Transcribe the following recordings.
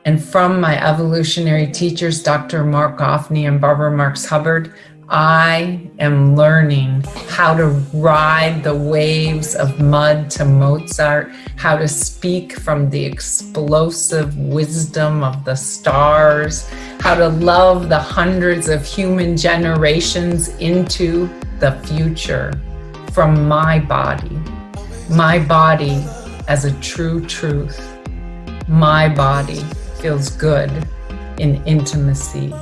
And from my evolutionary teachers, Dr. Mark Goffney and Barbara Marx Hubbard, I am learning how to ride the waves of mud to Mozart, how to speak from the explosive wisdom of the stars, how to love the hundreds of human generations into the future from my body as a true truth. My body feels good in intimacy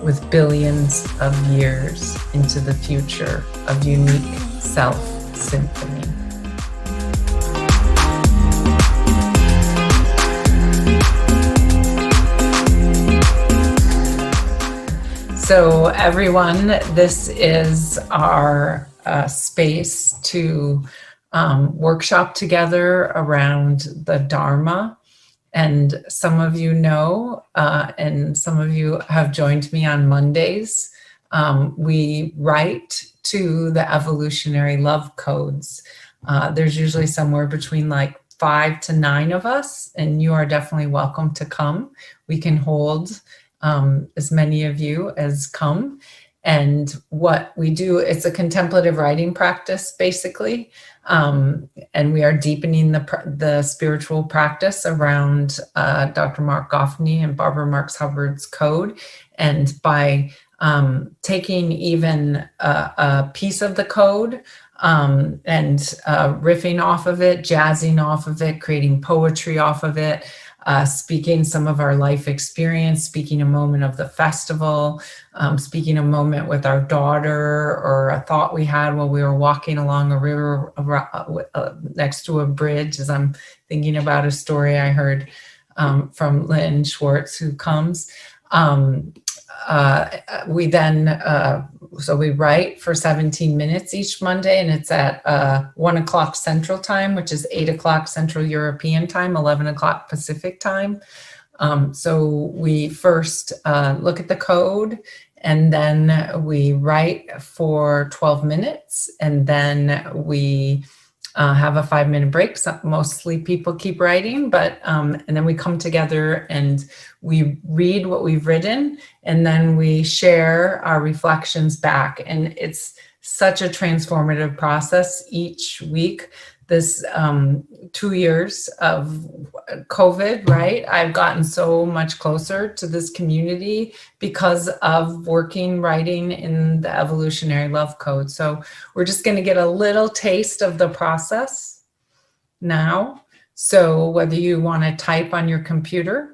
with billions of years into the future of unique self-symphony. So everyone, this is our space to workshop together around the Dharma. And some of you know, and some of you have joined me on Mondays. We write to the Evolutionary Love Codes. There's usually somewhere between like 5 to 9 of us, and you are definitely welcome to come. We can hold as many of you as come. And what we do, it's a contemplative writing practice, basically. And we are deepening the spiritual practice around Dr. Mark Goffney and Barbara Marx Hubbard's code. And by taking even a piece of the code and riffing off of it, jazzing off of it, creating poetry off of it, speaking some of our life experience, speaking a moment of the festival, speaking a moment with our daughter, or a thought we had while we were walking along a river next to a bridge, as I'm thinking about a story I heard from Lynn Schwartz, who comes. We then, so we write for 17 minutes each Monday, and it's at 1 o'clock Central Time, which is 8 o'clock Central European Time, 11 o'clock Pacific Time. So we first look at the code, and then we write for 12 minutes, and then we have a 5-minute break. So mostly people keep writing, but and then we come together and we read what we've written, and then we share our reflections back. And it's such a transformative process each week. This 2 years of COVID, right? I've gotten so much closer to this community because of writing in the Evolutionary Love Code. So we're just going to get a little taste of the process now. So whether you want to type on your computer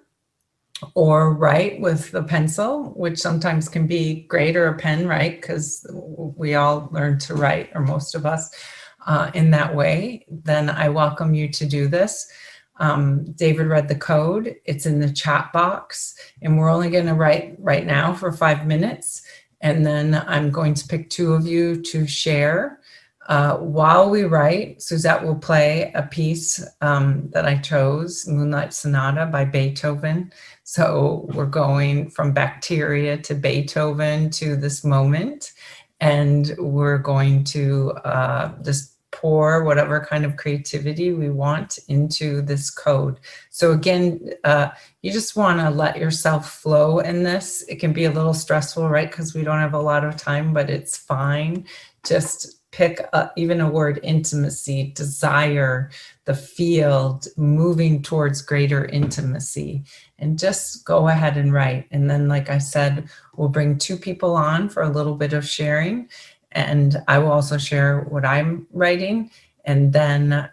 or write with the pencil, which sometimes can be great, or a pen, right? Because we all learn to write, or most of us, in that way, then I welcome you to do this. David read the code. It's in the chat box, and we're only going to write right now for 5 minutes. And then I'm going to pick 2 of you to share. While we write, Suzette will play a piece that I chose, Moonlight Sonata by Beethoven. So we're going from bacteria to Beethoven to this moment. And we're going to just pour whatever kind of creativity we want into this code. So again, you just want to let yourself flow in this. It can be a little stressful, right? Because we don't have a lot of time, but it's fine. Just pick even a word: intimacy, desire, the field, moving towards greater intimacy, and just go ahead and write. And then, like I said, we'll bring 2 people on for a little bit of sharing, and I will also share what I'm writing, and then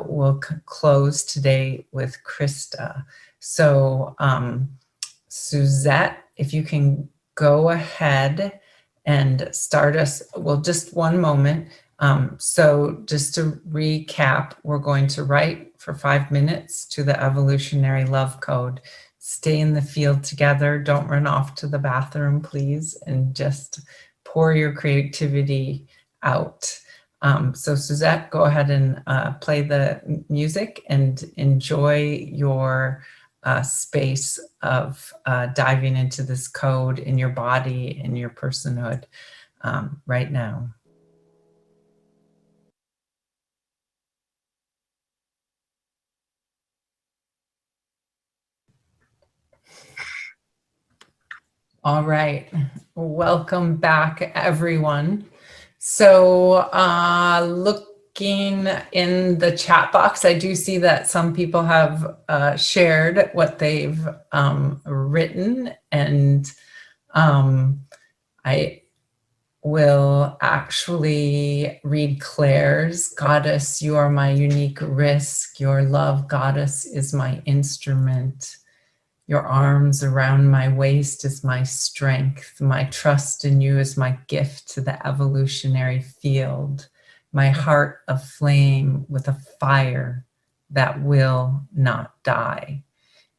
we'll close today with Krista. So Suzette, if you can go ahead and start us, well, just one moment. So just to recap, we're going to write for 5 minutes to the Evolutionary Love Code. Stay in the field together. Don't run off to the bathroom, please, and just pour your creativity out. So Suzette, go ahead and play the music and enjoy your space of diving into this code in your body and your personhood right now. All right. Welcome back, everyone. So looking in the chat box, I do see that some people have shared what they've written, and I will actually read Claire's. Goddess, you are my unique risk. Your love, Goddess, is my instrument. Your arms around my waist is my strength. My trust in you is my gift to the evolutionary field. My heart aflame with a fire that will not die.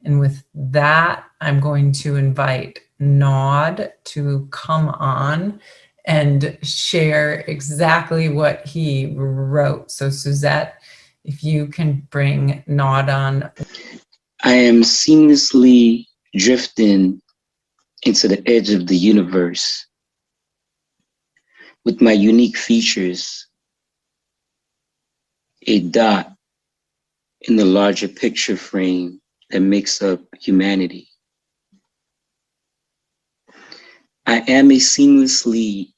And with that, I'm going to invite Nod to come on and share exactly what he wrote. So Suzette, if you can bring Nod on. I am seamlessly drifting into the edge of the universe with my unique features, a dot in the larger picture frame that makes up humanity. I am seamlessly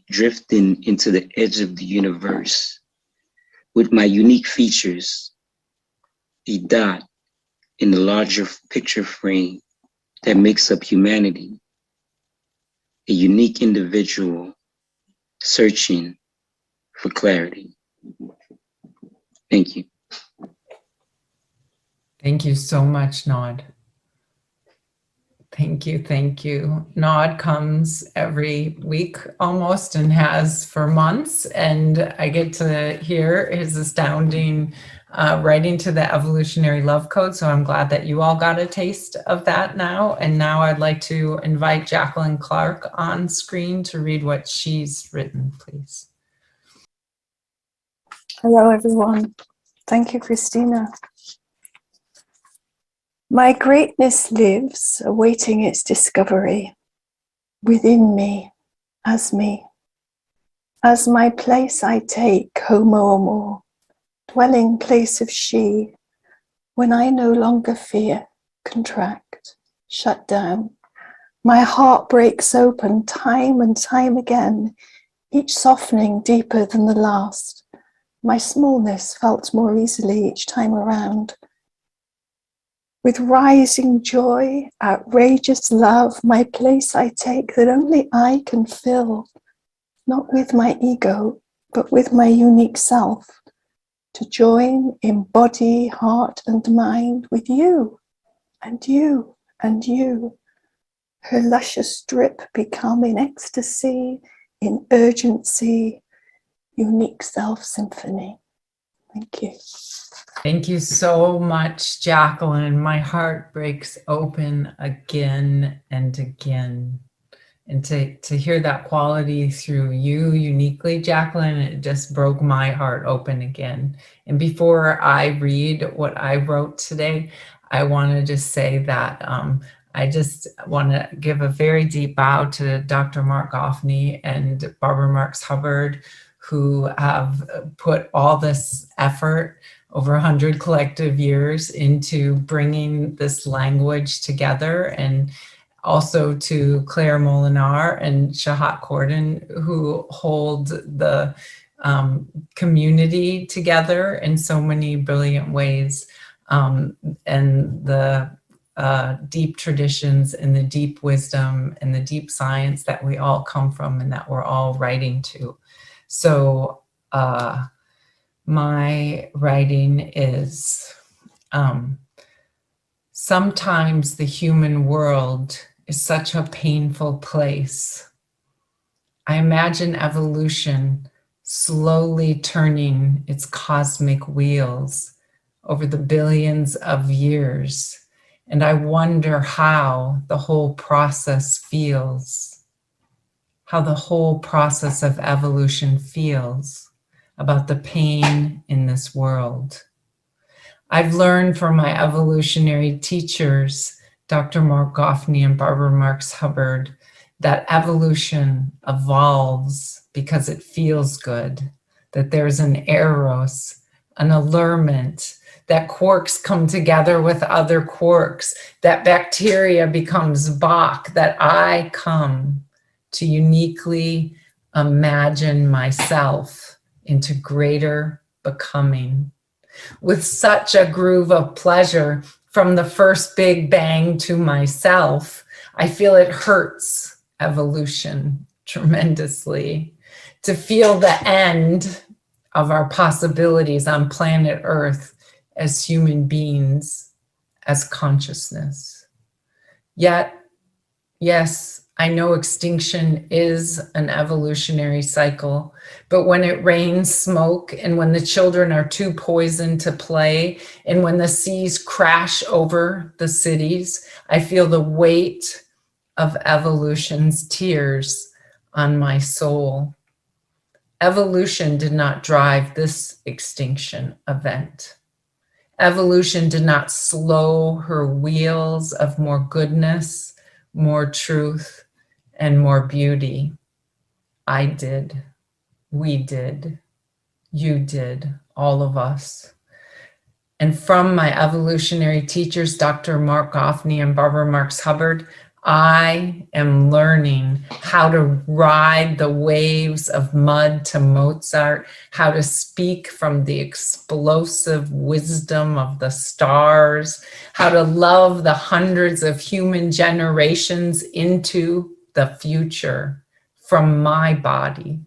drifting into the edge of the universe with my unique features, a dot in the larger picture frame that makes up humanity, a unique individual searching for clarity. Thank you. Thank you so much, Nod. Thank you, thank you. Nod comes every week almost and has for months, and I get to hear his astounding writing to the Evolutionary Love Code, so I'm glad that you all got a taste of that now. And now I'd like to invite Jacqueline Clark on screen to read what she's written, please. Hello, everyone. Thank you, Kristina. My greatness lives, awaiting its discovery, within me, as my place I take, Homo, amor, dwelling place of she, when I no longer fear, contract, shut down. My heart breaks open time and time again, each softening deeper than the last. My smallness felt more easily each time around. With rising joy, outrageous love, my place I take that only I can fill, not with my ego, but with my unique self, to join in body, heart, and mind with you, and you, and you. Her luscious drip become in ecstasy, in urgency, unique self symphony. Thank you. Thank you so much, Jacqueline. My heart breaks open again and again. And to hear that quality through you uniquely, Jacqueline, it just broke my heart open again. And before I read what I wrote today, I want to just say that I just want to give a very deep bow to Dr. Mark Goffney and Barbara Marks Hubbard, who have put all this effort over 100 collective years into bringing this language together, and also to Claire Molinar and Shahat Corden, who hold the community together in so many brilliant ways, and the deep traditions and the deep wisdom and the deep science that we all come from and that we're all writing to. So my writing is, sometimes the human world is such a painful place. I imagine evolution slowly turning its cosmic wheels over the billions of years, and I wonder how the whole process feels, how the whole process of evolution feels about the pain in this world. I've learned from my evolutionary teachers, Dr. Mark Goffney and Barbara Marks Hubbard, that evolution evolves because it feels good, that there's an eros, an allurement that quarks come together with other quarks, that bacteria becomes Bach, that I come to uniquely imagine myself into greater becoming. With such a groove of pleasure from the first big bang to myself, I feel it hurts evolution tremendously to feel the end of our possibilities on planet Earth as human beings, as consciousness. Yet, yes, I know extinction is an evolutionary cycle, but when it rains smoke and when the children are too poisoned to play and when the seas crash over the cities, I feel the weight of evolution's tears on my soul. Evolution did not drive this extinction event. Evolution did not slow her wheels of more goodness, more truth, and more beauty. I did, we did, you did, all of us. And from my evolutionary teachers, Dr. Mark Goffney and Barbara Marx Hubbard, I am learning how to ride the waves of mud to Mozart, how to speak from the explosive wisdom of the stars, how to love the hundreds of human generations into the future from my body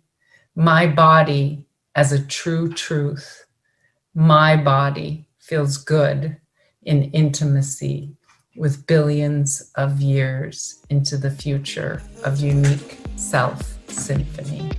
as a true truth. My body feels good in intimacy with billions of years into the future of unique self symphony.